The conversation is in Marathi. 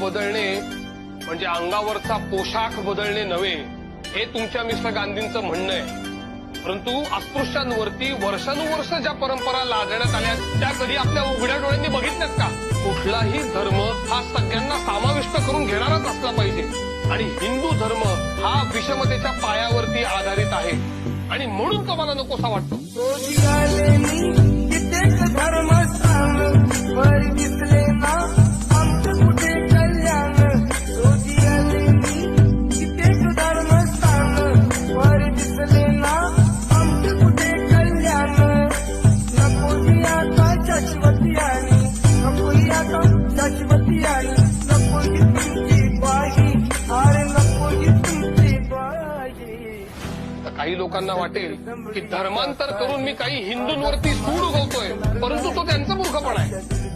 बदलणे म्हणजे अंगावरचा पोशाख बदलणे नव्हे, हे तुमच्या मिस्टर गांधींचं म्हणणं आहे. परंतु अस्पृश्यांवरती वर्षानुवर्ष ज्या परंपरा लादण्यात आल्या त्या कधी आपल्या उघड्या डोळ्यांनी बघितल्यात का? कुठलाही धर्म हा सगळ्यांना समाविष्ट करून घेणाराच असला पाहिजे आणि हिंदू धर्म हा विषमतेच्या पायावरती आधारित आहे आणि म्हणून तो मला नकोसा वाटतो. काही लोकांना वाटेल की धर्मांतर करून मी काही हिंदूंवरती सूड उगवतोय, परंतु तो त्यांचा मूर्खपणा आहे.